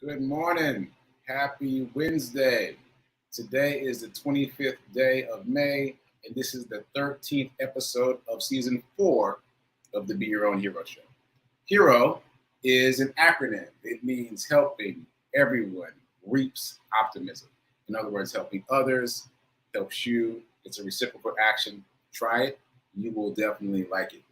Good morning. Happy Wednesday. Today is the 25th day of May, and this is the 13th episode of season 4 of the Be Your Own Hero Show. Hero is an acronym. It means helping everyone reaps optimism. In other words, helping others helps you. It's a reciprocal action. Try it. You will definitely like it.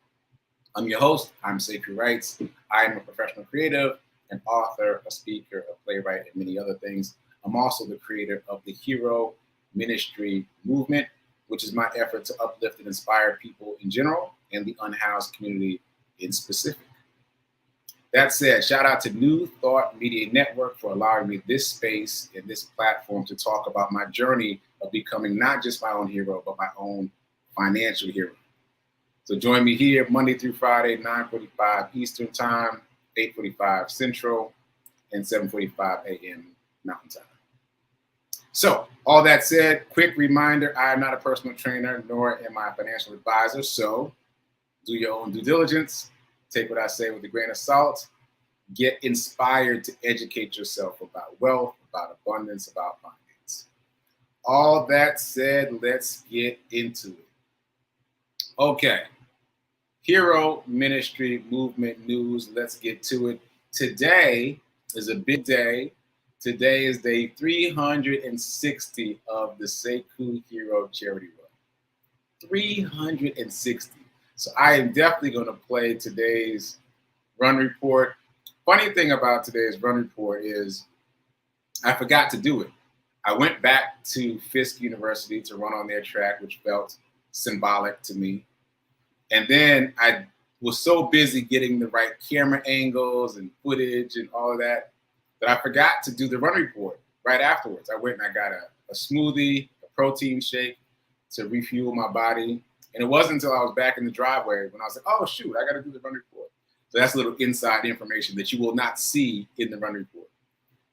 I'm your host. I'm Sekouwrites. I am a professional creative, an author, a speaker, a playwright, and many other things. I'm also the creator of the Hero Ministry movement, which is my effort to uplift and inspire people in general and the unhoused community in specific. That said, shout out to New Thought Media Network for allowing me this space and this platform to talk about my journey of becoming not just my own hero, but my own financial hero. So join me here Monday through Friday, 9:45 Eastern Time, 8:45 Central, and 7:45 a.m. Mountain Time. So all that said, quick reminder, I am not a personal trainer, nor am I a financial advisor. So do your own due diligence. Take what I say with a grain of salt. Get inspired to educate yourself about wealth, about abundance, about finance. All that said, let's get into it. Okay. Hero Ministry Movement News. Let's get to it. Today is a big day. Today is day 360 of the Sekou Hero Charity Run. 360. So I am definitely going to play today's run report. Funny thing about today's run report is I forgot to do it. I went back to Fisk University to run on their track, which felt symbolic to me. And then I was so busy getting the right camera angles and footage and all of that I forgot to do the run report right afterwards. I went and I got a smoothie, a protein shake to refuel my body. And it wasn't until I was back in the driveway when I was like, oh, shoot, I got to do the run report. So that's a little inside information that you will not see in the run report.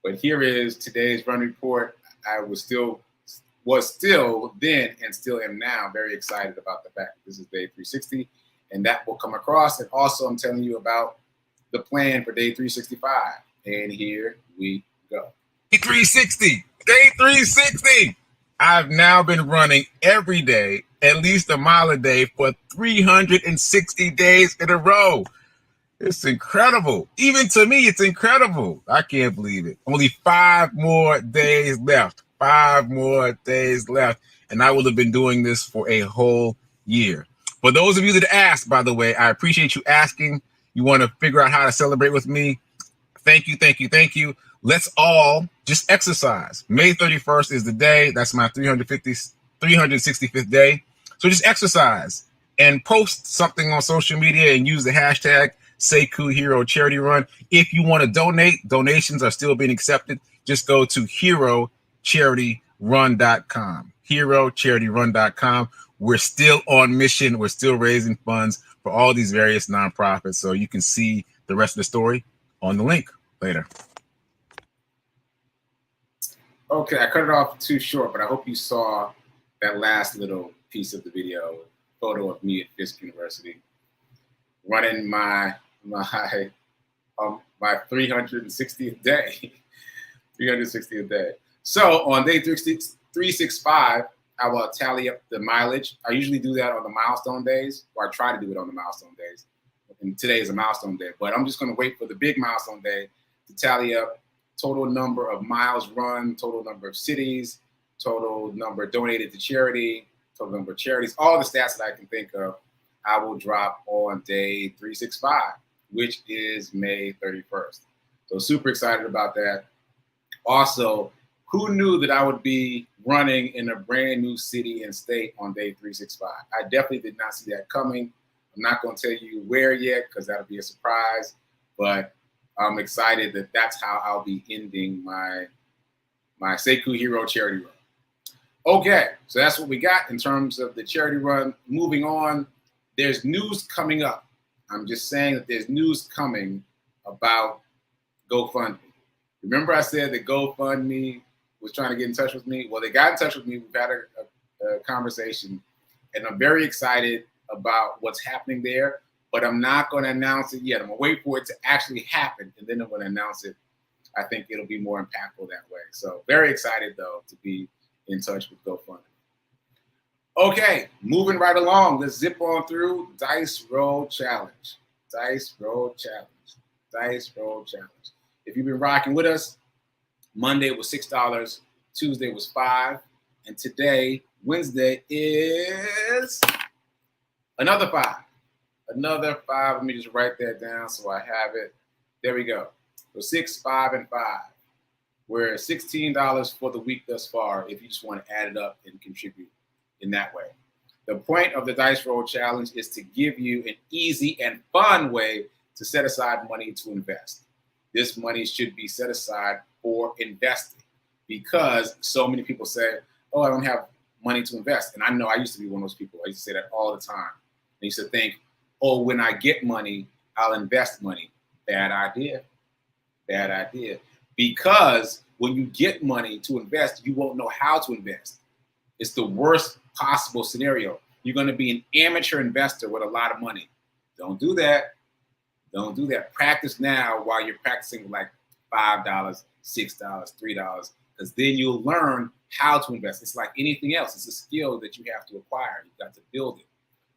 But here is today's run report. I was still then and still am now very excited about the fact that this is day 360 and that will come across. And also I'm telling you about the plan for day 365. And here we go. Day 360. I've now been running every day, at least a mile a day for 360 days in a row. It's incredible. Even to me, it's incredible. I can't believe it. Only 5 more days left. 5 more days left. And I will have been doing this for a whole year. For those of you that asked, by the way, I appreciate you asking. You want to figure out how to celebrate with me? Thank you. Let's all just exercise. May 31st is the day. That's my 365th day. So just exercise and post something on social media and use the hashtag Sekou Hero Charity Run. If you want to donate, donations are still being accepted. Just go to herocharityrun.com. Herocharityrun.com. We're still on mission. We're still raising funds for all these various nonprofits. So you can see the rest of the story on the link later. Okay, I cut it off too short, but I hope you saw that last little piece of the video, photo of me at Fisk University, running my 360th day. 360th day. So on day 365, I will tally up the mileage. I usually do that on the milestone days, or I try to do it on the milestone days. And today is a milestone day, but I'm just going to wait for the big milestone day to tally up total number of miles run, total number of cities, total number donated to charity, total number of charities, all the stats that I can think of, I will drop on day 365, which is May 31st. So super excited about that. Also, who knew that I would be running in a brand new city and state on day 365? I definitely did not see that coming. I'm not going to tell you where yet because that'll be a surprise, but I'm excited that that's how I'll be ending my Sekou Hero Charity Run. Okay, so that's what we got in terms of the charity run. Moving on, there's news coming up. I'm just saying that there's news coming about GoFundMe. Remember I said that GoFundMe was trying to get in touch with me? Well, they got in touch with me. We've had a conversation, and I'm very excited about what's happening there, but I'm not going to announce it yet. I'm going to wait for it to actually happen, and then I'm going to announce it. I think it'll be more impactful that way. So very excited, though, to be in touch with GoFundMe. Okay, moving right along. Let's zip on through Dice Roll Challenge. Dice Roll Challenge. Dice Roll Challenge. If you've been rocking with us, Monday was $6, Tuesday was $5, and today, Wednesday, is another $5. Another $5. Let me just write that down so I have it. There we go. So 6, 5, and 5. We're at $16 for the week thus far if you just want to add it up and contribute in that way. The point of the Dice Roll Challenge is to give you an easy and fun way to set aside money to invest. This money should be set aside for investing because so many people say, oh, I don't have money to invest. And I know I used to be one of those people. I used to say that all the time. I used to think, oh, when I get money, I'll invest money. Bad idea. Bad idea. Because when you get money to invest, you won't know how to invest. It's the worst possible scenario. You're going to be an amateur investor with a lot of money. Don't do that. Don't do that. Practice now while you're practicing with like $5, $6, $3, because then you'll learn how to invest. It's like anything else. It's a skill that you have to acquire. You've got to build it.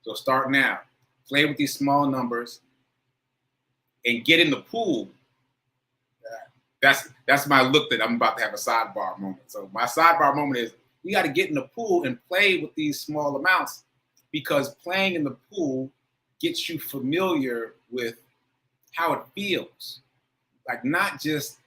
So start now. Play with these small numbers and get in the pool. That's my look that I'm about to have a sidebar moment. So my sidebar moment is we got to get in the pool and play with these small amounts because playing in the pool gets you familiar with how it feels. Like not just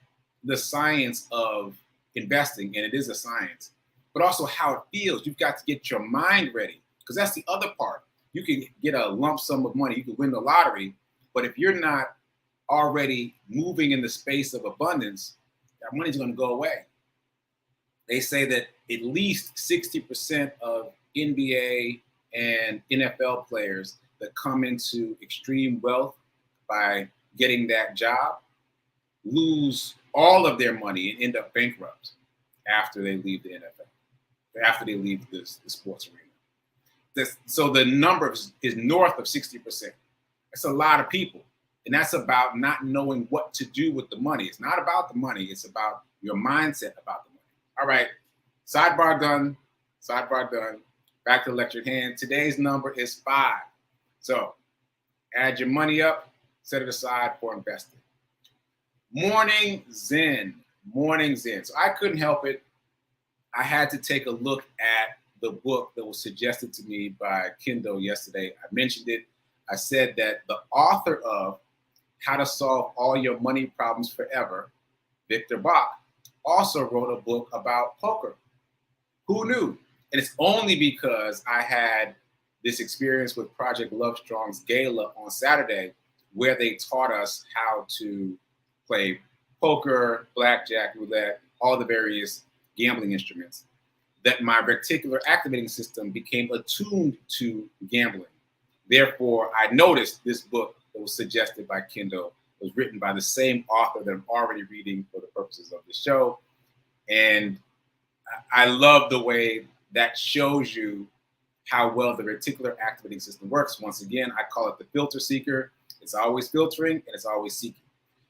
the science of investing, and it is a science, but also how it feels. You've got to get your mind ready because that's the other part. You can get a lump sum of money. You can win the lottery, but if you're not already moving in the space of abundance, that money's going to go away. They say that at least 60% of NBA and NFL players that come into extreme wealth by getting that job lose all of their money and end up bankrupt after they leave the NFL, after they leave the sports arena. So the number is north of 60%. That's a lot of people. And that's about not knowing what to do with the money. It's not about the money. It's about your mindset about the money. All right. Sidebar done. Sidebar done. Back to the lecture at hand. Today's number is 5. So add your money up, set it aside for investing. Morning Zen. Morning Zen. So I couldn't help it. I had to take a look at the book that was suggested to me by Kendo yesterday. I mentioned it. I said that the author of How to Solve All Your Money Problems Forever, Victor Bach, also wrote a book about poker. Who knew? And it's only because I had this experience with Project Love Strong's gala on Saturday where they taught us how to play poker, blackjack, roulette, all the various gambling instruments, that my reticular activating system became attuned to gambling. Therefore, I noticed this book that was suggested by Kendo was written by the same author that I'm already reading for the purposes of the show. And I love the way that shows you how well the reticular activating system works. Once again, I call it the filter seeker. It's always filtering and it's always seeking.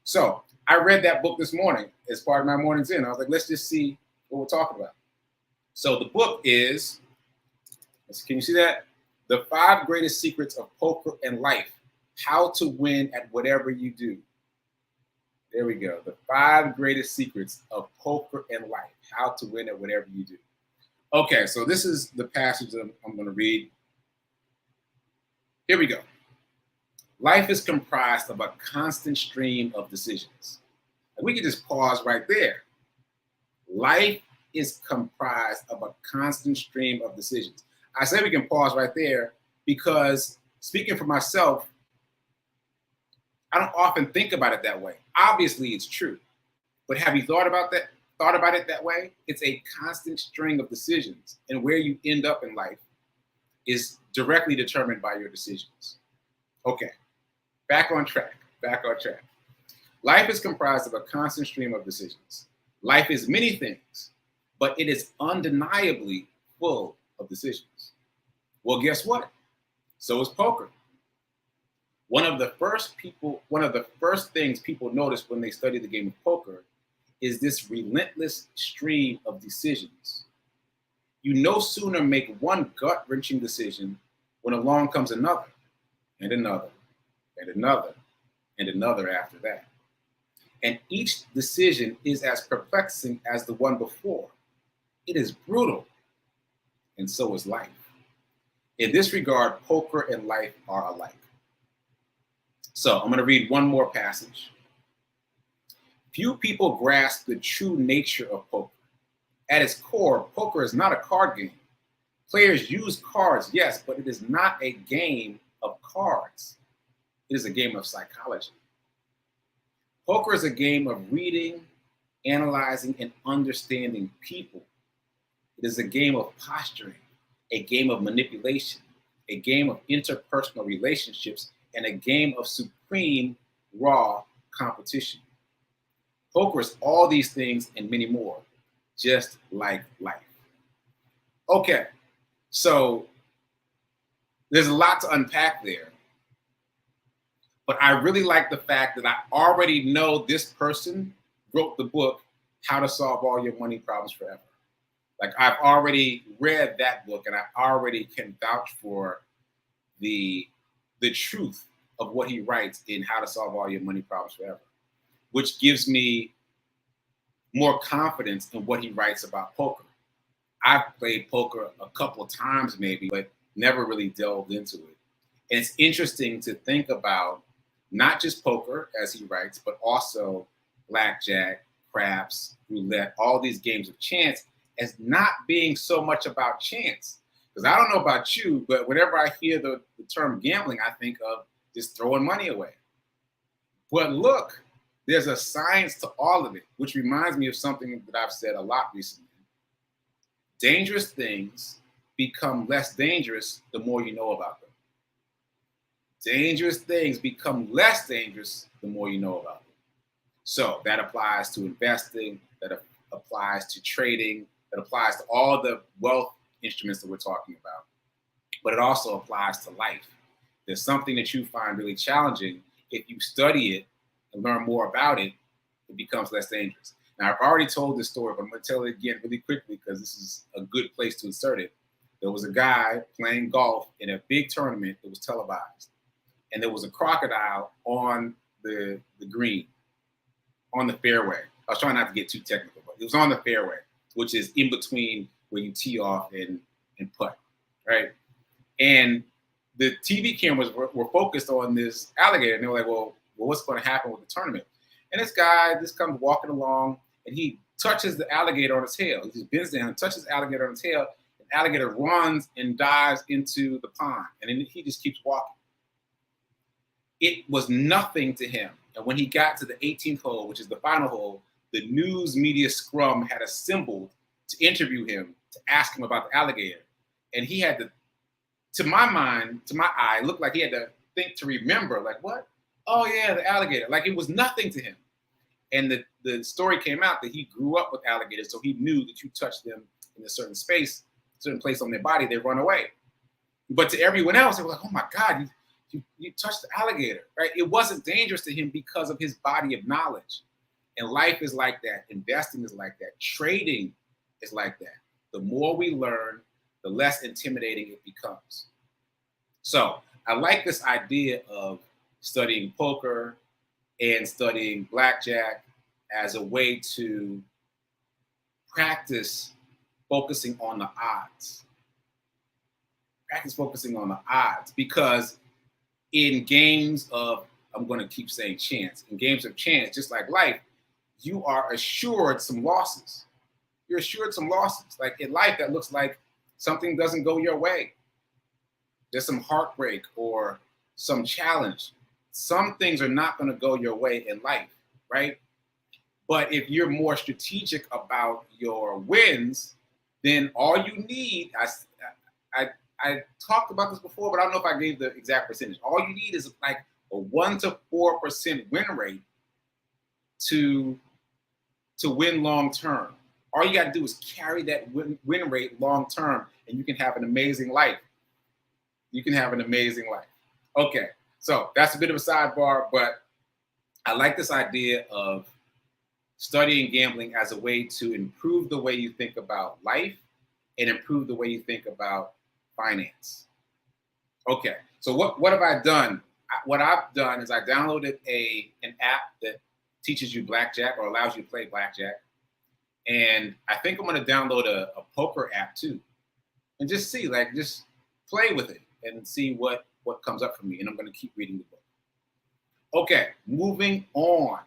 So I read that book this morning as part of my morning Zen. I was like, let's just see what we're talking about. So the book is, can you see that? The 5 Greatest Secrets of Poker and Life, How to Win at Whatever You Do. There we go. The 5 Greatest Secrets of Poker and Life, How to Win at Whatever You Do. Okay, so this is the passage that I'm going to read. Here we go. Life is comprised of a constant stream of decisions. And we can just pause right there. Life is comprised of a constant stream of decisions. I say we can pause right there because, speaking for myself, I don't often think about it that way. Obviously, it's true. But have you thought about that? Thought about it that way? It's a constant string of decisions. And where you end up in life is directly determined by your decisions. Okay, back on track. Life is comprised of a constant stream of decisions. Life is many things, but it is undeniably full of decisions. Well, guess what? So is poker. One of the first things people notice when they study the game of poker is this relentless stream of decisions. You no sooner make one gut-wrenching decision when along comes another, and another, and another, and another after that. And each decision is as perplexing as the one before. It is brutal, and so is life. In this regard, poker and life are alike. So I'm going to read one more passage. Few people grasp the true nature of poker. At its core, poker is not a card game. Players use cards, yes, but it is not a game of cards. It is a game of psychology. Poker is a game of reading, analyzing, and understanding people. It is a game of posturing, a game of manipulation, a game of interpersonal relationships, and a game of supreme, raw competition. Poker is all these things and many more, just like life. Okay, so there's a lot to unpack there. But I really like the fact that I already know this person wrote the book, How to Solve All Your Money Problems Forever. Like, I've already read that book, and I already can vouch for the truth of what he writes in How to Solve All Your Money Problems Forever, which gives me more confidence in what he writes about poker. I've played poker a couple of times maybe, but never really delved into it. And it's interesting to think about not just poker, as he writes, but also blackjack, craps, roulette, all these games of chance as not being so much about chance. Because I don't know about you, but whenever I hear the term gambling, I think of just throwing money away. But look, there's a science to all of it, which reminds me of something that I've said a lot recently. Dangerous things become less dangerous the more you know about them. Dangerous things become less dangerous the more you know about them. So that applies to investing, that applies to trading, that applies to all the wealth instruments that we're talking about. But it also applies to life. There's something that you find really challenging. If you study it and learn more about it, it becomes less dangerous. Now, I've already told this story, but I'm going to tell it again really quickly because this is a good place to insert it. There was a guy playing golf in a big tournament that was televised. And there was a crocodile on the green, on the fairway. I was trying not to get too technical, but it was on the fairway, which is in between where you tee off and putt, right? And the TV cameras were focused on this alligator. And they were like, well, what's going to happen with the tournament? And this guy just comes walking along, and he touches the alligator on his tail. He just bends down and touches the alligator on his tail. And the alligator runs and dives into the pond. And then he just keeps walking. It was nothing to him. And when he got to the 18th hole, which is the final hole, the news media scrum had assembled to interview him, to ask him about the alligator. And he had to my mind, to my eye, looked like he had to think to remember, like, what? Oh, yeah, the alligator. Like, it was nothing to him. And the story came out that he grew up with alligators, so he knew that you touch them in a certain space, certain place on their body, they run away. But to everyone else, they were like, oh, my God, you touched the alligator, right? It wasn't dangerous to him because of his body of knowledge. And life is like that. Investing is like that. Trading is like that. The more we learn, the less intimidating it becomes. So I like this idea of studying poker and studying blackjack as a way to practice focusing on the odds. Practice focusing on the odds, because in games of, I'm going to keep saying chance, in games of chance, just like life, you are assured some losses. You're assured some losses. Like in life, that looks like something doesn't go your way. There's some heartbreak or some challenge. Some things are not going to go your way in life, right? But if you're more strategic about your wins, then all you need, I talked about this before, but I don't know if I gave the exact percentage. All you need is like a 1 to 4% win rate to win long term. All you got to do is carry that win rate long term, and you can have an amazing life. You can have an amazing life. Okay, so that's a bit of a sidebar, but I like this idea of studying gambling as a way to improve the way you think about life and improve the way you think about finance. Okay, so what have I done? What I've done is I downloaded an app that teaches you blackjack or allows you to play blackjack. And I think I'm going to download a poker app too, and just see, like, just play with it and see what comes up for me. And I'm going to keep reading the book. Okay, moving on.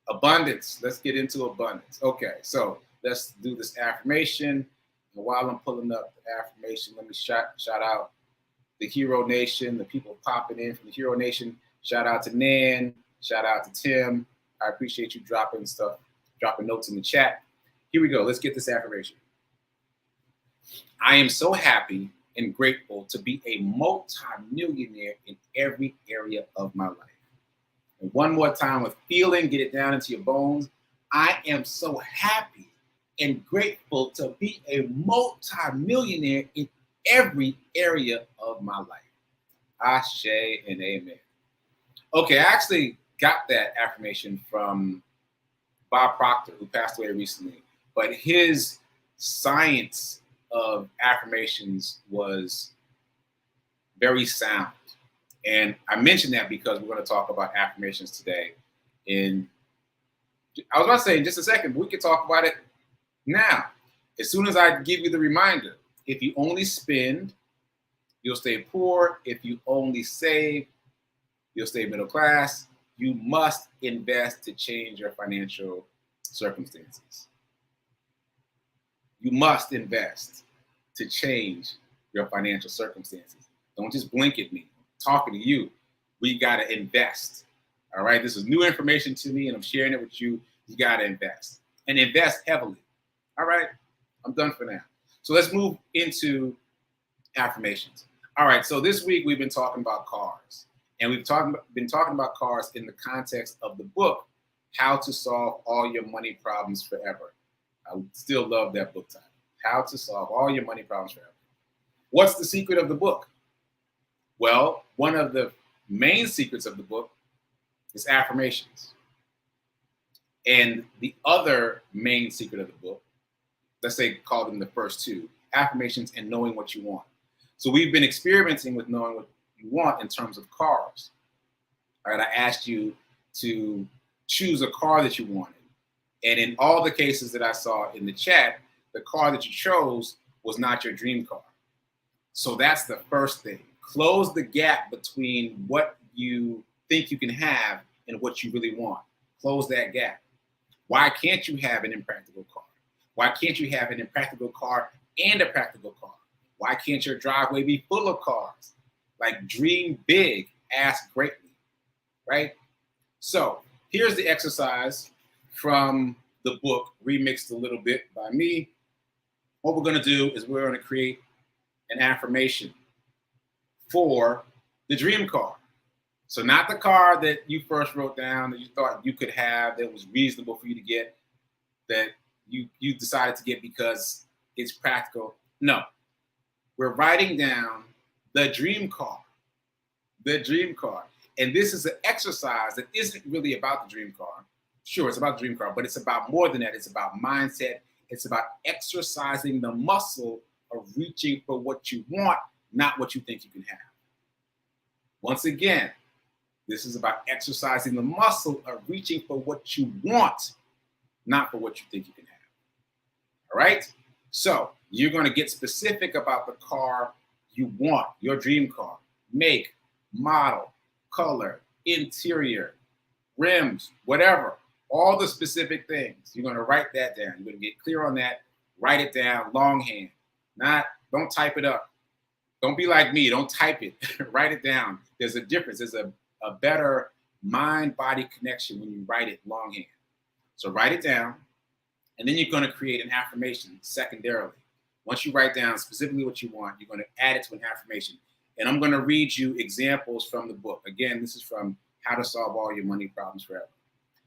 Abundance. Let's get into abundance. Okay, so let's do this affirmation. And while I'm pulling up the affirmation, let me shout out the Hero Nation, the people popping in from the Hero Nation. Shout out to Nan. Shout out to Tim. I appreciate you dropping notes in the chat. Here we go. Let's get this affirmation. I am so happy and grateful to be a multi-millionaire in every area of my life. And one more time with feeling, get it down into your bones. I am so happy and grateful to be a multi-millionaire in every area of my life. Ashe and amen. Okay, I actually got that affirmation from Bob Proctor, who passed away recently. But his science of affirmations was very sound. And I mentioned that because we're going to talk about affirmations today. And I was about to say in just a second, but we can talk about it now. As soon as I give you the reminder, if you only spend, you'll stay poor. If you only save, you'll stay middle class. You must invest to change your financial circumstances. You must invest to change your financial circumstances. Don't just blink at me. I'm talking to you. We got to invest. All right. This is new information to me and I'm sharing it with you. You got to invest and invest heavily. All right. I'm done for now. So let's move into affirmations. All right. So this week we've been talking about cars. And we've been talking about cars in the context of the book, How to Solve All Your Money Problems Forever. I still love that book title, How to Solve All Your Money Problems Forever. What's the secret of the book? Well, one of the main secrets of the book is affirmations. And the other main secret of the book, let's say call them the first two, affirmations and knowing what you want. So we've been experimenting with knowing what you want in terms of cars. All right, I asked you to choose a car that you wanted. And in all the cases that I saw in the chat, the car that you chose was not your dream car. So that's the first thing. Close the gap between what you think you can have and what you really want. Close that gap. Why can't you have an impractical car? Why can't you have an impractical car and a practical car? Why can't your driveway be full of cars? Like, dream big, ask greatly, right? So here's the exercise from the book, remixed a little bit by me. What we're going to do is we're going to create an affirmation for the dream car. So not the car that you first wrote down that you thought you could have, that was reasonable for you to get, that you decided to get because it's practical. No, we're writing down the dream car, And this is an exercise that isn't really about the dream car. Sure, it's about the dream car, but it's about more than that. It's about mindset. It's about exercising the muscle of reaching for what you want, not what you think you can have. Once again, this is about exercising the muscle of reaching for what you want, not for what you think you can have. All right? So you're going to get specific about the car you want, your dream car. Make, model, color, interior, rims, whatever. All the specific things. You're going to write that down. You're going to get clear on that. Write it down longhand. Don't type it up. Don't be like me. Don't type it. Write it down. There's a difference. There's a better mind-body connection when you write it longhand. So write it down, and then you're going to create an affirmation secondarily. Once you write down specifically what you want, you're going to add it to an affirmation. And I'm going to read you examples from the book. Again, this is from How to Solve All Your Money Problems Forever.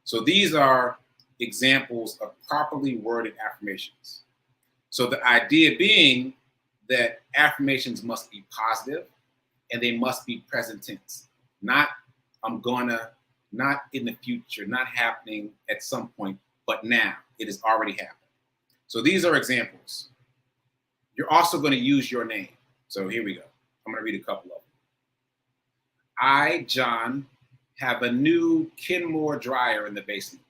So these are examples of properly worded affirmations. So the idea being that affirmations must be positive and they must be present tense. Not I'm gonna, not in the future, not happening at some point, but now. It has already happened. So these are examples. You're also going to use your name. So here we go. I'm going to read a couple of them. I, John, have a new Kenmore dryer in the basement.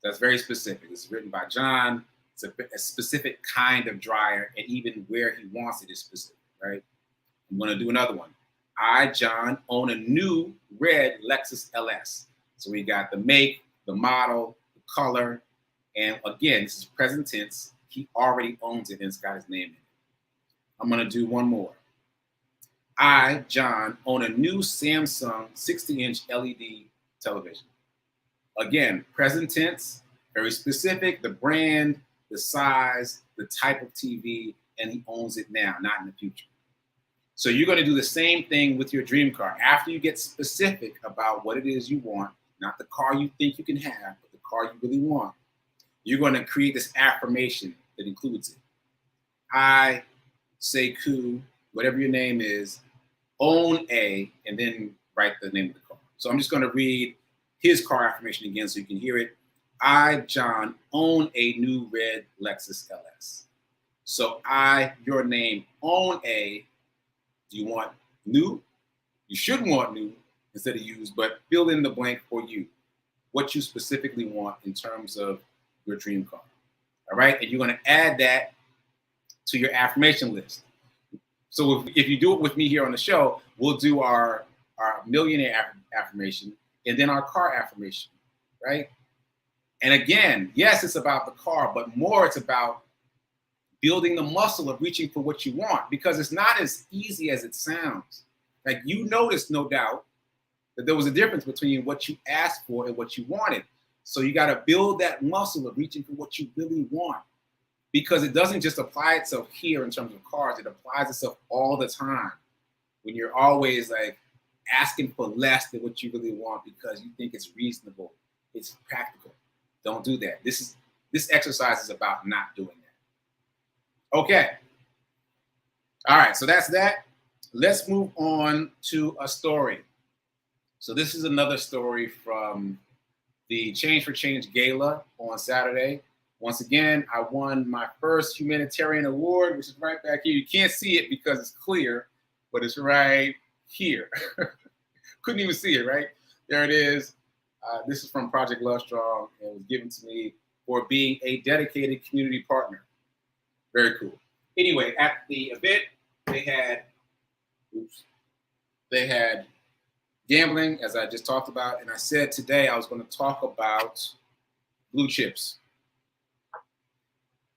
That's very specific. It's written by John. It's a specific kind of dryer, and even where he wants it is specific, right? I'm going to do another one. I, John, own a new red Lexus LS. So we got the make, the model, the color, and again, this is present tense. He already owns it and it's got his name in it. I'm going to do one more. I, John, own a new Samsung 60-inch LED television. Again, present tense, very specific, the brand, the size, the type of TV, and he owns it now, not in the future. So you're going to do the same thing with your dream car. After you get specific about what it is you want, not the car you think you can have, but the car you really want, you're going to create this affirmation that includes it. I, Sekou, whatever your name is, own a, and then write the name of the car. So I'm just going to read his car affirmation again so you can hear it. I, John, own a new red Lexus LS. So I, your name, own a. Do you want new? You should want new instead of used, but fill in the blank for you. What you specifically want in terms of your dream car. All right? And you're going to add that to your affirmation list. So if you do it with me here on the show, we'll do our millionaire affirmation and then our car affirmation, right? And again, yes, it's about the car, but more it's about building the muscle of reaching for what you want, because it's not as easy as it sounds. Like, you noticed, no doubt, that there was a difference between what you asked for and what you wanted. So you got to build that muscle of reaching for what you really want, because it doesn't just apply itself here in terms of cars. It applies itself all the time when you're always like asking for less than what you really want because you think it's reasonable, it's practical. Don't do that. This exercise is about not doing that. Okay. All right, so that's that. Let's move on to a story. So this is another story from the Change for Change Gala on Saturday. Once again, I won my first humanitarian award, which is right back here. You can't see it because it's clear, but it's right here. Couldn't even see it, right? There it is. This is from Project Love Strong, and it was given to me for being a dedicated community partner. Very cool. Anyway, at the event, they had gambling, as I just talked about, and I said today I was going to talk about blue chips.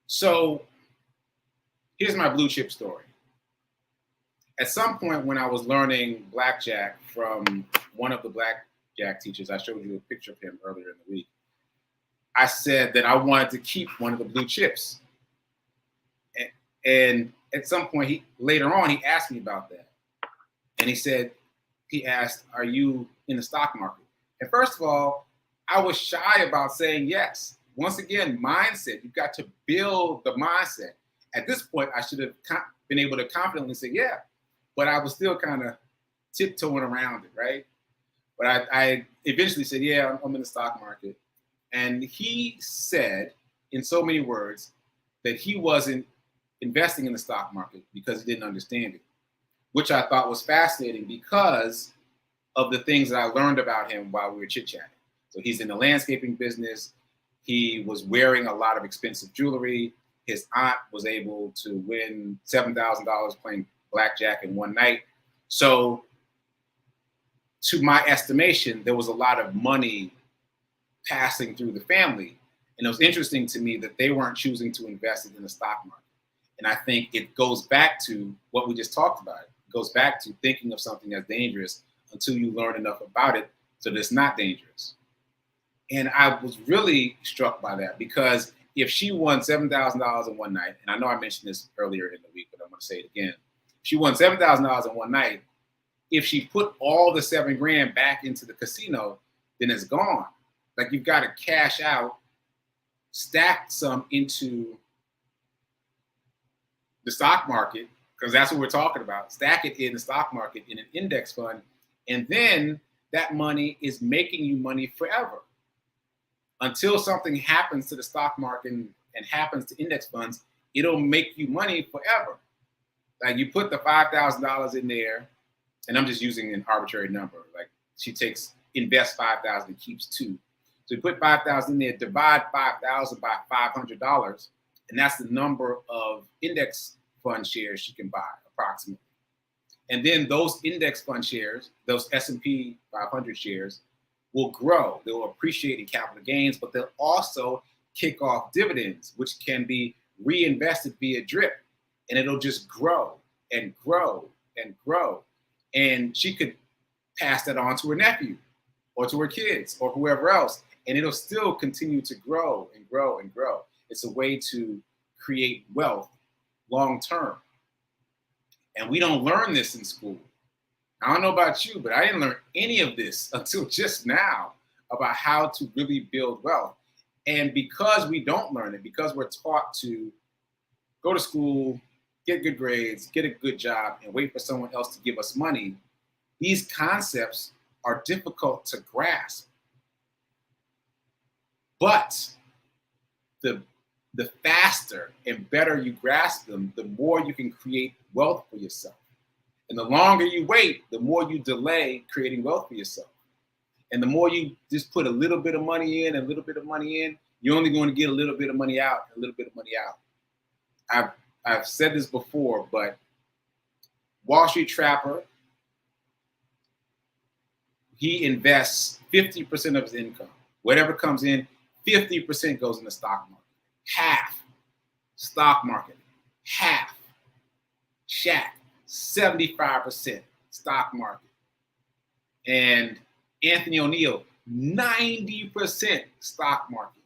So here's my blue chip story. At some point when I was learning blackjack from one of the blackjack teachers, I showed you a picture of him earlier in the week, I said that I wanted to keep one of the blue chips. And at some point, later on, he asked me about that. And he asked, are you in the stock market? And first of all, I was shy about saying yes. Once again, mindset. You've got to build the mindset. At this point, I should have been able to confidently say, yeah. But I was still kind of tiptoeing around it, right? But I eventually said, yeah, I'm in the stock market. And he said, in so many words, that he wasn't investing in the stock market because he didn't understand it, which I thought was fascinating because of the things that I learned about him while we were chit-chatting. So he's in the landscaping business. He was wearing a lot of expensive jewelry. His aunt was able to win $7,000 playing blackjack in one night. So to my estimation, there was a lot of money passing through the family. And it was interesting to me that they weren't choosing to invest it in the stock market. And I think it goes back to what we just talked about. It goes back to thinking of something as dangerous until you learn enough about it so that it's not dangerous. And I was really struck by that because if she won $7,000 in one night, and I know I mentioned this earlier in the week, but I'm going to say it again. She won $7,000 in one night. If she put all the $7,000 back into the casino, then it's gone. Like, you've got to cash out, stack some into the stock market, because that's what we're talking about. Stack it in the stock market in an index fund, and then that money is making you money forever. Until something happens to the stock market and happens to index funds, it'll make you money forever. Like you put the $5,000 in there, and I'm just using an arbitrary number. Like she invests 5,000 and keeps 2. So you put 5,000 in there, divide 5,000 by $500, and that's the number of index fund shares she can buy approximately. And then those index fund shares, those S&P 500 shares, will grow. They will appreciate in capital gains, but they'll also kick off dividends, which can be reinvested via DRIP, and it'll just grow and grow and grow. And she could pass that on to her nephew or to her kids or whoever else, and it'll still continue to grow and grow and grow. It's a way to create wealth long term. And we don't learn this in school. I don't know about you, but I didn't learn any of this until just now about how to really build wealth. And because we don't learn it, because we're taught to go to school, get good grades, get a good job, and wait for someone else to give us money, these concepts are difficult to grasp. But the faster and better you grasp them, the more you can create wealth for yourself. And the longer you wait, the more you delay creating wealth for yourself. And the more you just put a little bit of money in and a little bit of money in, you're only going to get a little bit of money out, a little bit of money out. I've said this before, but Wall Street Trapper, he invests 50% of his income. Whatever comes in, 50% goes in the stock market. Half stock market, half Shaq, 75% stock market. And Anthony O'Neill, 90% stock market.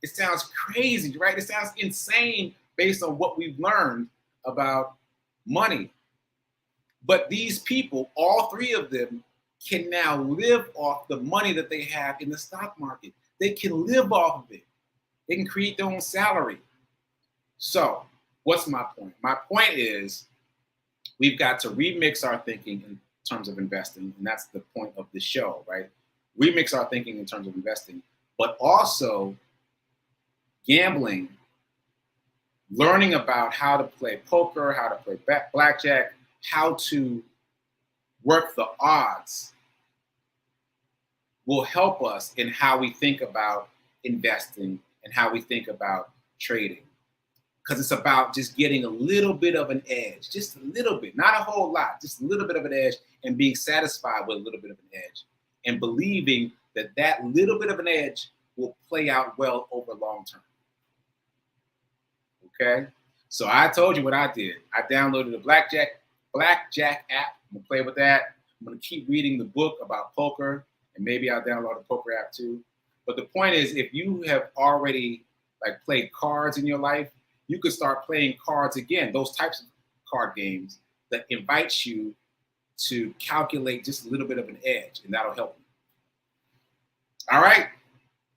It sounds crazy, right? It sounds insane based on what we've learned about money. But these people, all three of them, can now live off the money that they have in the stock market. They can live off of it. They can create their own salary. So what's my point? My point is we've got to remix our thinking in terms of investing. And that's the point of the show, right? Remix our thinking in terms of investing, but also gambling, learning about how to play poker, how to play blackjack, how to work the odds will help us in how we think about investing and how we think about trading. Because it's about just getting a little bit of an edge, just a little bit, not a whole lot, just a little bit of an edge, and being satisfied with a little bit of an edge and believing that that little bit of an edge will play out well over long term. Okay? So I told you what I did. I downloaded the Blackjack app. I'm gonna play with that. I'm gonna keep reading the book about poker, and maybe I'll download a poker app too. But the point is, if you have already played cards in your life, you could start playing cards again, those types of card games that invites you to calculate just a little bit of an edge, and that'll help you. All right,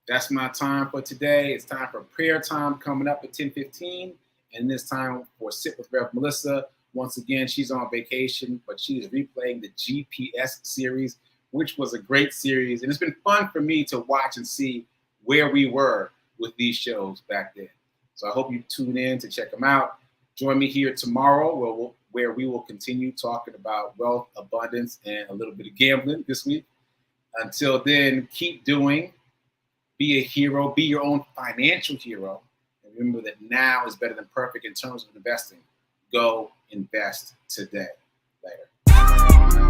that's my time for today. It's time for prayer time coming up at 10:15, and this time for Sit with Rev Melissa. Once again, she's on vacation, but she is replaying the GPS series, which was a great series, and it's been fun for me to watch and see where we were with these shows back then. So I hope you tune in to check them out. Join me here tomorrow where we will continue talking about wealth, abundance, and a little bit of gambling this week. Until then, keep doing. Be a hero. Be your own financial hero. And remember that now is better than perfect in terms of investing. Go invest today. Later.